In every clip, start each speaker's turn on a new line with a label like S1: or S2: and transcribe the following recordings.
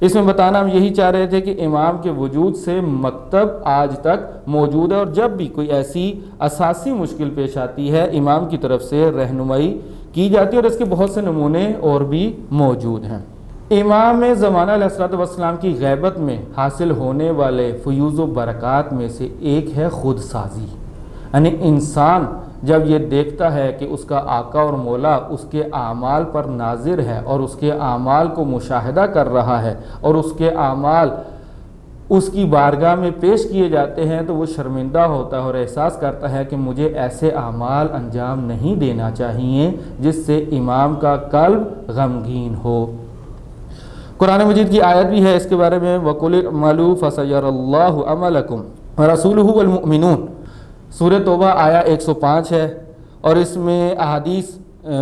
S1: اس میں بتانا ہم یہی چاہ رہے تھے کہ امام کے وجود سے مکتب آج تک موجود ہے، اور جب بھی کوئی ایسی اساسی مشکل پیش آتی ہے امام کی طرف سے رہنمائی کی جاتی ہے، اور اس کے بہت سے نمونے اور بھی موجود ہیں۔ امام زمانہ علیہ السلام کی غیبت میں حاصل ہونے والے فیوز و برکات میں سے ایک ہے خود سازی، یعنی انسان جب یہ دیکھتا ہے کہ اس کا آقا اور مولا اس کے اعمال پر ناظر ہے اور اس کے اعمال کو مشاہدہ کر رہا ہے اور اس کے اعمال اس کی بارگاہ میں پیش کیے جاتے ہیں، تو وہ شرمندہ ہوتا ہے اور احساس کرتا ہے کہ مجھے ایسے اعمال انجام نہیں دینا چاہیے جس سے امام کا قلب غمگین ہو۔ قرآن مجید کی آیت بھی ہے اس کے بارے میں، وَقُلِ اعْمَلُوا فَسَيَرَى اللَّهُ عَمَلَكُمْ وَرَسُولُهُ وَالْمُؤْمِنُونَ۔ سورۃ توبہ آیا 105 ہے، اور اس میں احادیث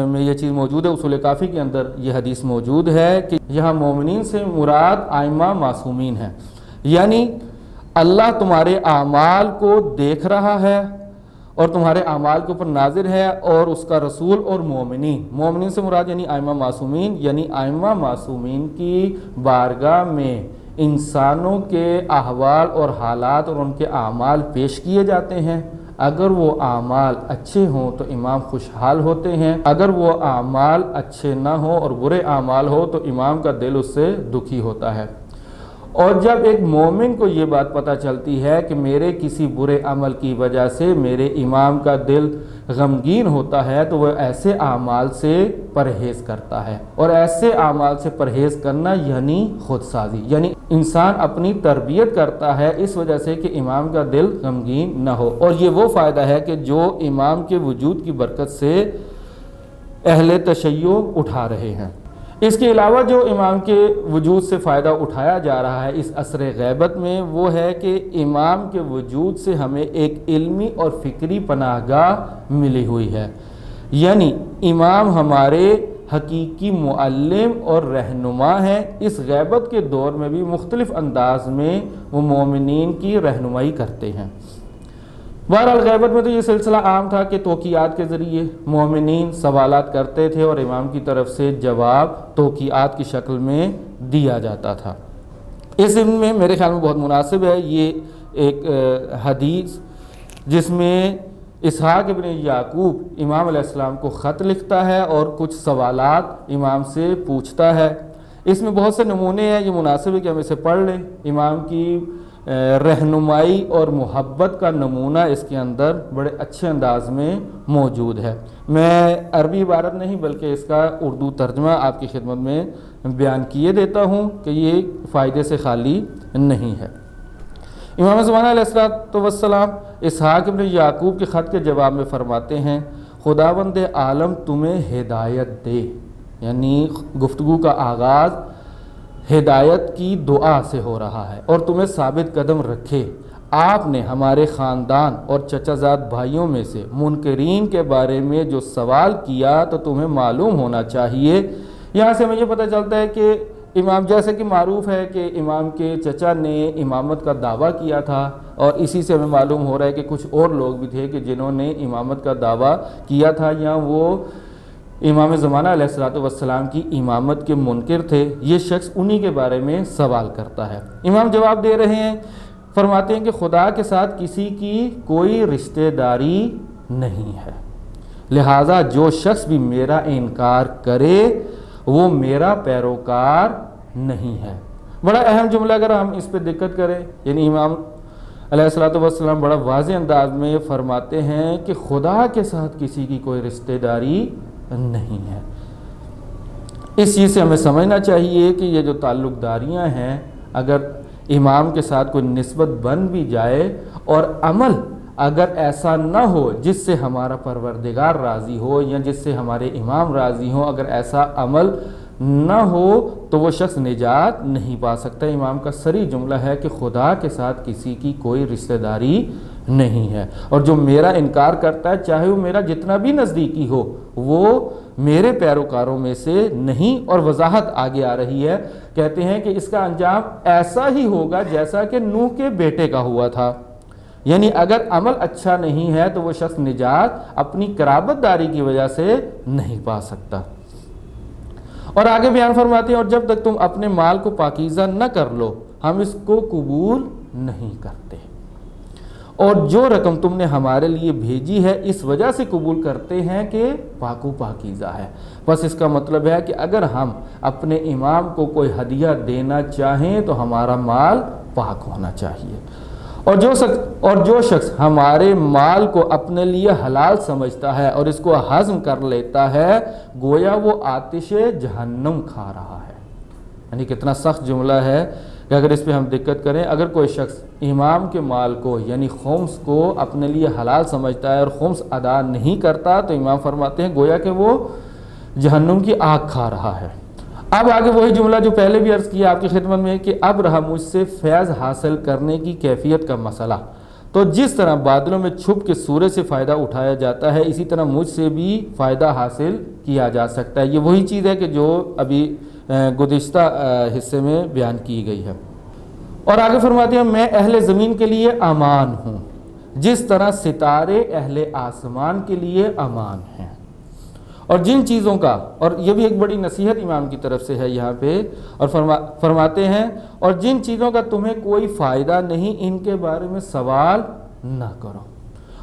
S1: میں یہ چیز موجود ہے، اصول کافی کے اندر یہ حدیث موجود ہے کہ یہاں مومنین سے مراد ائمہ معصومین ہیں، یعنی اللہ تمہارے اعمال کو دیکھ رہا ہے اور تمہارے اعمال کے اوپر ناظر ہے، اور اس کا رسول اور مومنین سے مراد یعنی ائمہ معصومین، یعنی ائمہ معصومین کی بارگاہ میں انسانوں کے احوال اور حالات اور ان کے اعمال پیش کیے جاتے ہیں۔ اگر وہ اعمال اچھے ہوں تو امام خوشحال ہوتے ہیں، اگر وہ اعمال اچھے نہ ہوں اور برے اعمال ہو تو امام کا دل اس سے دکھی ہوتا ہے۔ اور جب ایک مومن کو یہ بات پتہ چلتی ہے کہ میرے کسی برے عمل کی وجہ سے میرے امام کا دل غمگین ہوتا ہے، تو وہ ایسے اعمال سے پرہیز کرتا ہے، اور ایسے اعمال سے پرہیز کرنا یعنی خود سازی، یعنی انسان اپنی تربیت کرتا ہے اس وجہ سے کہ امام کا دل غمگین نہ ہو، اور یہ وہ فائدہ ہے کہ جو امام کے وجود کی برکت سے اہل تشیع اٹھا رہے ہیں۔ اس کے علاوہ جو امام کے وجود سے فائدہ اٹھایا جا رہا ہے اس عصر غیبت میں، وہ ہے کہ امام کے وجود سے ہمیں ایک علمی اور فکری پناہ گاہ ملی ہوئی ہے، یعنی امام ہمارے حقیقی معلم اور رہنما ہیں۔ اس غیبت کے دور میں بھی مختلف انداز میں وہ مومنین کی رہنمائی کرتے ہیں۔ بہرحال غیبت میں تو یہ سلسلہ عام تھا کہ توقیعات کے ذریعے مومنین سوالات کرتے تھے اور امام کی طرف سے جواب توقیعات کی شکل میں دیا جاتا تھا۔ اس ضمن میں میرے خیال میں بہت مناسب ہے یہ ایک حدیث جس میں اسحاق ابن یعقوب امام علیہ السلام کو خط لکھتا ہے اور کچھ سوالات امام سے پوچھتا ہے۔ اس میں بہت سے نمونے ہیں، یہ مناسب ہے کہ ہم اسے پڑھ لیں۔ امام کی رہنمائی اور محبت کا نمونہ اس کے اندر بڑے اچھے انداز میں موجود ہے۔ میں عربی عبارت نہیں بلکہ اس کا اردو ترجمہ آپ کی خدمت میں بیان کیے دیتا ہوں کہ یہ فائدے سے خالی نہیں ہے۔ امام زمانہ علیہ السلام اسحاق ابن یعقوب کے خط کے جواب میں فرماتے ہیں، خداوند عالم تمہیں ہدایت دے، یعنی گفتگو کا آغاز ہدایت کی دعا سے ہو رہا ہے، اور تمہیں ثابت قدم رکھے۔ آپ نے ہمارے خاندان اور چچا زاد بھائیوں میں سے منکرین کے بارے میں جو سوال کیا تو تمہیں معلوم ہونا چاہیے۔ یہاں سے ہمیں یہ پتہ چلتا ہے کہ امام، جیسے کہ معروف ہے کہ امام کے چچا نے امامت کا دعویٰ کیا تھا، اور اسی سے ہمیں معلوم ہو رہا ہے کہ کچھ اور لوگ بھی تھے کہ جنہوں نے امامت کا دعویٰ کیا تھا، یا وہ امام زمانہ علیہ السلام کی امامت کے منکر تھے۔ یہ شخص انہی کے بارے میں سوال کرتا ہے۔ امام جواب دے رہے ہیں، فرماتے ہیں کہ خدا کے ساتھ کسی کی کوئی رشتہ داری نہیں ہے، لہٰذا جو شخص بھی میرا انکار کرے وہ میرا پیروکار نہیں ہے۔ بڑا اہم جملہ اگر ہم اس پہ دقت کریں، یعنی امام علیہ السلام بڑا واضح انداز میں فرماتے ہیں کہ خدا کے ساتھ کسی کی کوئی رشتہ داری نہیں ہے۔ اس چیز سے ہمیں سمجھنا چاہیے کہ یہ جو تعلق داریاں ہیں، اگر امام کے ساتھ کوئی نسبت بن بھی جائے اور عمل اگر ایسا نہ ہو جس سے ہمارا پروردگار راضی ہو یا جس سے ہمارے امام راضی ہوں، اگر ایسا عمل نہ ہو تو وہ شخص نجات نہیں پا سکتا۔ امام کا صریح جملہ ہے کہ خدا کے ساتھ کسی کی کوئی رشتہ داری نہیں ہے، اور جو میرا انکار کرتا ہے چاہے وہ میرا جتنا بھی نزدیکی ہو وہ میرے پیروکاروں میں سے نہیں۔ اور وضاحت آگے آ رہی ہے، کہتے ہیں کہ اس کا انجام ایسا ہی ہوگا جیسا کہ نوح کے بیٹے کا ہوا تھا، یعنی اگر عمل اچھا نہیں ہے تو وہ شخص نجات اپنی قرابت داری کی وجہ سے نہیں پا سکتا۔ اور آگے بیان فرماتے ہیں اور جب تک تم اپنے مال کو پاکیزہ نہ کر لو ہم اس کو قبول نہیں کرتے، اور جو رقم تم نے ہمارے لیے بھیجی ہے اس وجہ سے قبول کرتے ہیں کہ پاک و پاکیزہ ہے۔ بس اس کا مطلب ہے کہ اگر ہم اپنے امام کو کوئی ہدیہ دینا چاہیں تو ہمارا مال پاک ہونا چاہیے، اور جو شخص ہمارے مال کو اپنے لیے حلال سمجھتا ہے اور اس کو ہضم کر لیتا ہے گویا وہ آتش جہنم کھا رہا ہے۔ یعنی کتنا سخت جملہ ہے کہ اگر اس پہ ہم دقت کریں، اگر کوئی شخص امام کے مال کو یعنی خمس کو اپنے لیے حلال سمجھتا ہے اور خمس ادا نہیں کرتا تو امام فرماتے ہیں گویا کہ وہ جہنم کی آگ کھا رہا ہے۔ اب آگے وہی جملہ جو پہلے بھی عرض کیا آپ کی خدمت میں کہ اب رہا مجھ سے فیض حاصل کرنے کی کیفیت کا مسئلہ، تو جس طرح بادلوں میں چھپ کے سورج سے فائدہ اٹھایا جاتا ہے اسی طرح مجھ سے بھی فائدہ حاصل کیا جا سکتا ہے۔ یہ وہی چیز ہے کہ جو ابھی گزشتہ حصے میں بیان کی گئی ہے۔ اور آگے فرماتے ہیں میں اہل زمین کے لیے امان ہوں جس طرح ستارے اہل آسمان کے لیے امان ہیں، اور جن چیزوں کا، اور یہ بھی ایک بڑی نصیحت امام کی طرف سے ہے یہاں پہ، اور فرماتے ہیں اور جن چیزوں کا تمہیں کوئی فائدہ نہیں ان کے بارے میں سوال نہ کرو،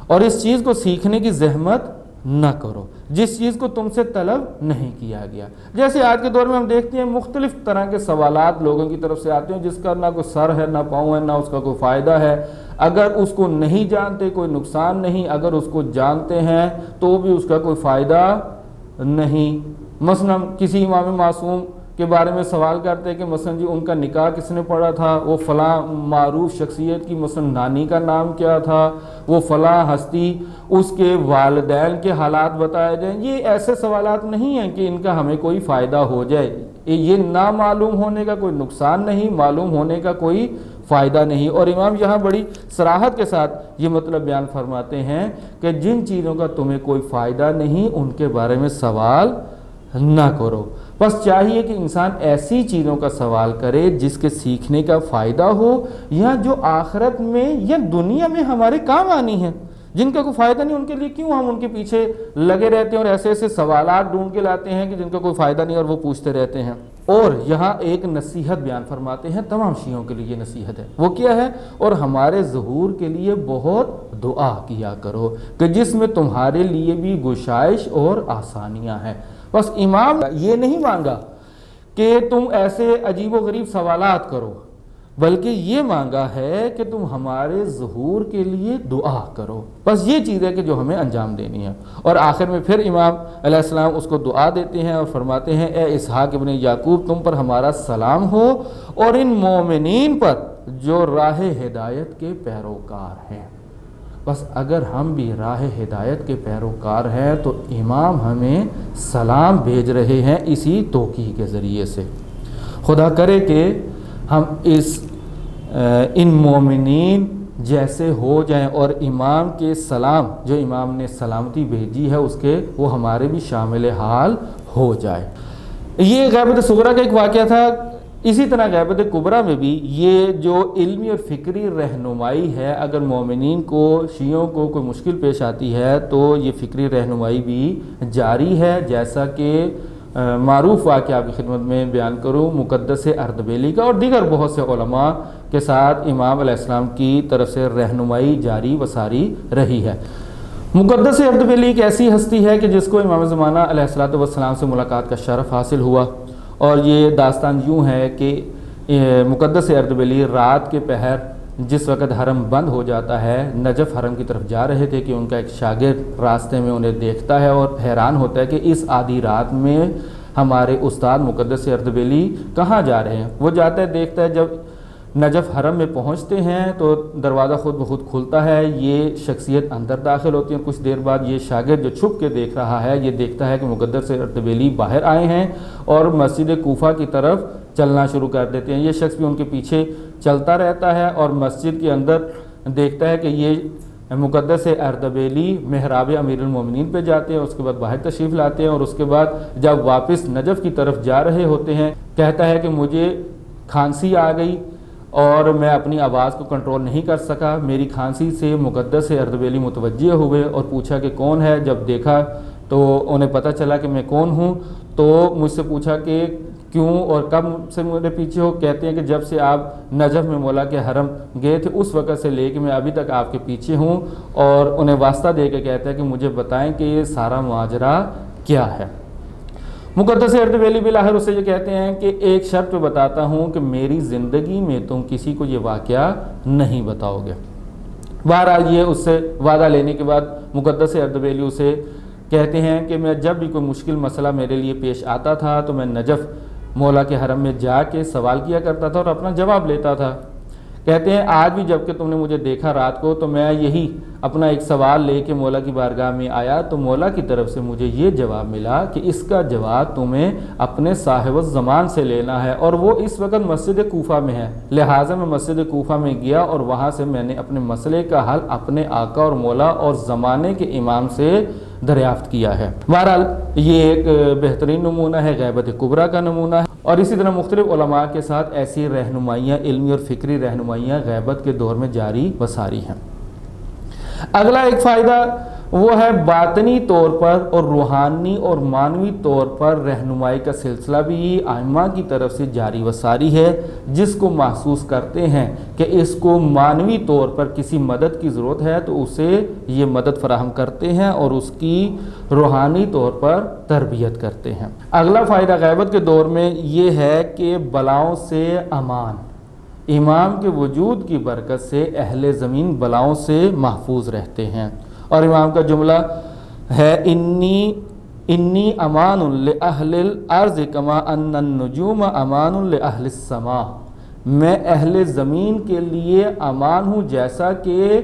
S1: اور اس چیز کو سیکھنے کی زحمت نہ کرو جس چیز کو تم سے طلب نہیں کیا گیا۔ جیسے آج کے دور میں ہم دیکھتے ہیں مختلف طرح کے سوالات لوگوں کی طرف سے آتے ہیں جس کا نہ کوئی سر ہے نہ پاؤں ہے نہ اس کا کوئی فائدہ ہے، اگر اس کو نہیں جانتے کوئی نقصان نہیں، اگر اس کو جانتے ہیں تو بھی اس کا کوئی فائدہ نہیں۔ مثلا کسی امام معصوم کے بارے میں سوال کرتے ہیں کہ مثلا جی ان کا نکاح کس نے پڑھا تھا، وہ فلاں معروف شخصیت کی مثلا نانی کا نام کیا تھا، وہ فلاں ہستی، اس کے والدین کے حالات بتائے جائیں۔ یہ ایسے سوالات نہیں ہیں کہ ان کا ہمیں کوئی فائدہ ہو جائے، یہ نہ معلوم ہونے کا کوئی نقصان نہیں، معلوم ہونے کا کوئی فائدہ نہیں۔ اور امام یہاں بڑی صراحت کے ساتھ یہ مطلب بیان فرماتے ہیں کہ جن چیزوں کا تمہیں کوئی فائدہ نہیں ان کے بارے میں سوال نہ کرو، بس چاہیے کہ انسان ایسی چیزوں کا سوال کرے جس کے سیکھنے کا فائدہ ہو یا جو آخرت میں یا دنیا میں ہمارے کام آنی ہیں۔ جن کا کوئی فائدہ نہیں ان کے لیے کیوں ہم ان کے پیچھے لگے رہتے ہیں اور ایسے ایسے سوالات ڈھونڈ کے لاتے ہیں کہ جن کا کوئی فائدہ نہیں اور وہ پوچھتے رہتے ہیں۔ اور یہاں ایک نصیحت بیان فرماتے ہیں تمام شیعوں کے لیے، یہ نصیحت ہے، وہ کیا ہے؟ اور ہمارے ظہور کے لیے بہت دعا کیا کرو کہ جس میں تمہارے لیے بھی گشائش اور آسانیاں ہیں۔ بس امام یہ نہیں مانگا کہ تم ایسے عجیب و غریب سوالات کرو، بلکہ یہ مانگا ہے کہ تم ہمارے ظہور کے لیے دعا کرو۔ بس یہ چیز ہے کہ جو ہمیں انجام دینی ہے۔ اور آخر میں پھر امام علیہ السلام اس کو دعا دیتے ہیں اور فرماتے ہیں اے اسحاق ابن یعقوب تم پر ہمارا سلام ہو اور ان مومنین پر جو راہ ہدایت کے پیروکار ہیں۔ بس اگر ہم بھی راہ ہدایت کے پیروکار ہیں تو امام ہمیں سلام بھیج رہے ہیں اسی توقیع کے ذریعے سے۔ خدا کرے کہ ہم ان مومنین جیسے ہو جائیں اور امام کے سلام جو امام نے سلامتی بھیجی ہے اس کے وہ ہمارے بھی شامل حال ہو جائے۔ یہ غیبت صغریٰ کا ایک واقعہ تھا۔ اسی طرح غیبت کبریٰ میں بھی یہ جو علمی اور فکری رہنمائی ہے، اگر مومنین کو شیعوں کو کوئی مشکل پیش آتی ہے تو یہ فکری رہنمائی بھی جاری ہے، جیسا کہ معروف واقعہ آپ کی خدمت میں بیان کروں مقدس اردبیلی کا، اور دیگر بہت سے علماء کے ساتھ امام علیہ السلام کی طرف سے رہنمائی جاری و ساری رہی ہے۔ مقدس اردبیلی ایک ایسی ہستی ہے کہ جس کو امام زمانہ علیہ السلام سے ملاقات کا شرف حاصل ہوا، اور یہ داستان یوں ہے کہ مقدس اردبیلی رات کے پہر جس وقت حرم بند ہو جاتا ہے نجف حرم کی طرف جا رہے تھے کہ ان کا ایک شاگرد راستے میں انہیں دیکھتا ہے اور حیران ہوتا ہے کہ اس آدھی رات میں ہمارے استاد مقدس اردبیلی کہاں جا رہے ہیں۔ وہ جاتا ہے، دیکھتا ہے، جب نجف حرم میں پہنچتے ہیں تو دروازہ خود بخود کھلتا ہے، یہ شخصیت اندر داخل ہوتی ہے۔ کچھ دیر بعد یہ شاگرد جو چھپ کے دیکھ رہا ہے یہ دیکھتا ہے کہ مقدس اردبیلی باہر آئے ہیں اور مسجد کوفہ کی طرف چلنا شروع کر دیتے ہیں۔ یہ شخص بھی ان کے پیچھے چلتا رہتا ہے اور مسجد کے اندر دیکھتا ہے کہ یہ مقدس اردبیلی محراب امیر المومنین پہ جاتے ہیں، اس کے بعد باہر تشریف لاتے ہیں، اور اس کے بعد جب واپس نجف کی طرف جا رہے ہوتے ہیں کہتا ہے کہ مجھے کھانسی آ گئی اور میں اپنی آواز کو کنٹرول نہیں کر سکا۔ میری کھانسی سے مقدس اردبیلی متوجہ ہوئے اور پوچھا کہ کون ہے، جب دیکھا تو انہیں پتہ چلا کہ میں کون ہوں، تو مجھ سے پوچھا کہ کیوں اور کب سے میرے پیچھے ہو؟ کہتے ہیں کہ جب سے آپ نجف میں مولا کے حرم گئے تھے اس وقت سے لے کے میں ابھی تک آپ کے پیچھے ہوں، اور انہیں واسطہ دے کے کہتے ہیں کہ مجھے بتائیں کہ یہ سارا ماجرا کیا ہے۔ مقدس اردبیلی بالآخر اسے یہ کہتے ہیں کہ ایک شرط پہ بتاتا ہوں کہ میری زندگی میں تم کسی کو یہ واقعہ نہیں بتاؤ گے۔ بہرحال یہ اس سے وعدہ لینے کے بعد مقدس اردبیلی اسے کہتے ہیں کہ میں جب بھی کوئی مشکل مسئلہ میرے لیے پیش آتا تھا تو میں نجف مولا کے حرم میں جا کے سوال کیا کرتا تھا اور اپنا جواب لیتا تھا۔ کہتے ہیں آج بھی جب کہ تم نے مجھے دیکھا رات کو تو میں یہی اپنا ایک سوال لے کے مولا کی بارگاہ میں آیا تو مولا کی طرف سے مجھے یہ جواب ملا کہ اس کا جواب تمہیں اپنے صاحب الزمان سے لینا ہے، اور وہ اس وقت مسجد کوفہ میں ہے، لہٰذا میں مسجد کوفہ میں گیا اور وہاں سے میں نے اپنے مسئلے کا حل اپنے آقا اور مولا اور زمانے کے امام سے دریافت کیا ہے۔ بہرحال یہ ایک بہترین نمونہ ہے، غیبت کبریٰ کا نمونہ ہے، اور اسی طرح مختلف علماء کے ساتھ ایسی رہنمائیاں، علمی اور فکری رہنمائیاں غیبت کے دور میں جاری و ساری ہیں۔ اگلا ایک فائدہ وہ ہے باطنی طور پر اور روحانی اور معنوی طور پر رہنمائی کا سلسلہ بھی ائمہ کی طرف سے جاری و ساری ہے۔ جس کو محسوس کرتے ہیں کہ اس کو معنوی طور پر کسی مدد کی ضرورت ہے تو اسے یہ مدد فراہم کرتے ہیں اور اس کی روحانی طور پر تربیت کرتے ہیں۔ اگلا فائدہ غیبت کے دور میں یہ ہے کہ بلاؤں سے امان، امام کے وجود کی برکت سے اہل زمین بلاؤں سے محفوظ رہتے ہیں، اور امام کا جملہ ہے انی امان لأہل الارض کما ان النجوم امان لأہل السماء، میں اہل زمین کے لیے امان ہوں جیسا کہ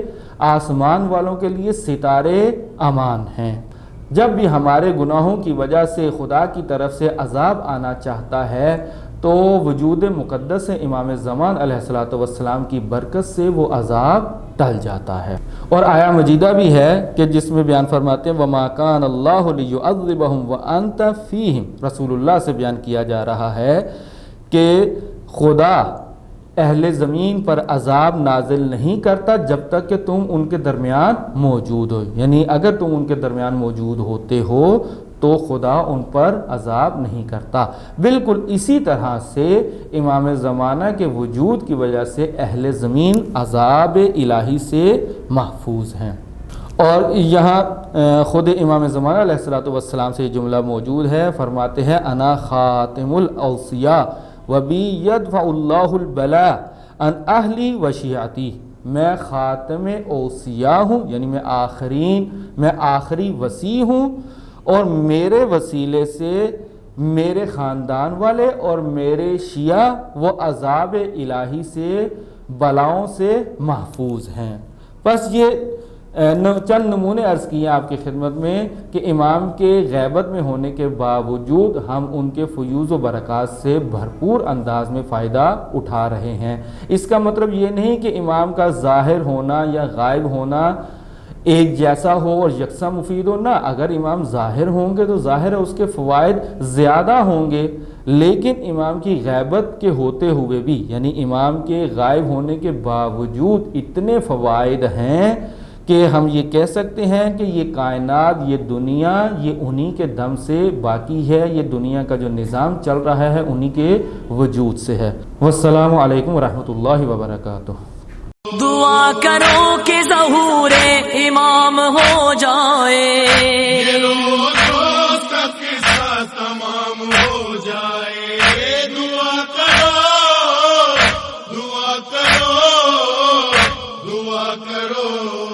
S1: آسمان والوں کے لیے ستارے امان ہیں۔ جب بھی ہمارے گناہوں کی وجہ سے خدا کی طرف سے عذاب آنا چاہتا ہے تو وجود مقدس امام زمان علیہ السلام کی برکت سے وہ عذاب ٹل جاتا ہے۔ اور آیا مجیدہ بھی ہے کہ جس میں بیان فرماتے ہیں وَمَا كَانَ اللَّهُ لِيُعَذِّبَهُمْ وَأَنْتَ فِيهِمْ، رسول اللہ سے بیان کیا جا رہا ہے کہ خدا اہل زمین پر عذاب نازل نہیں کرتا جب تک کہ تم ان کے درمیان موجود ہو، یعنی اگر تم ان کے درمیان موجود ہوتے ہو تو خدا ان پر عذاب نہیں کرتا۔ بالکل اسی طرح سے امام زمانہ کے وجود کی وجہ سے اہل زمین عذاب الہی سے محفوظ ہیں۔ اور یہاں خود امام زمانہ علیہ السلام سے یہ جملہ موجود ہے، فرماتے ہیں انا خاتم الاوصیاء وبی یدفع اللہ البلاء عن اہلی و شیعتی، میں خاتم اوصیاء ہوں، یعنی میں آخری وصی ہوں، اور میرے وسیلے سے میرے خاندان والے اور میرے شیعہ وہ عذاب الہی سے بلاؤں سے محفوظ ہیں۔ بس یہ چند نمونے عرض کیے آپ کی خدمت میں کہ امام کے غیبت میں ہونے کے باوجود ہم ان کے فیوز و برکات سے بھرپور انداز میں فائدہ اٹھا رہے ہیں۔ اس کا مطلب یہ نہیں کہ امام کا ظاہر ہونا یا غائب ہونا ایک جیسا ہو اور یکساں مفید ہو، نہ، اگر امام ظاہر ہوں گے تو ظاہر ہے اس کے فوائد زیادہ ہوں گے، لیکن امام کی غیبت کے ہوتے ہوئے بھی، یعنی امام کے غائب ہونے کے باوجود اتنے فوائد ہیں کہ ہم یہ کہہ سکتے ہیں کہ یہ کائنات، یہ دنیا، یہ انہی کے دم سے باقی ہے، یہ دنیا کا جو نظام چل رہا ہے انہی کے وجود سے ہے۔ والسلام علیکم ورحمۃ اللہ وبرکاتہ۔
S2: دعا کرو کہ ظہور امام ہو جائے، تمام ہو جائے، دعا کرو، دعا کرو، دعا کرو۔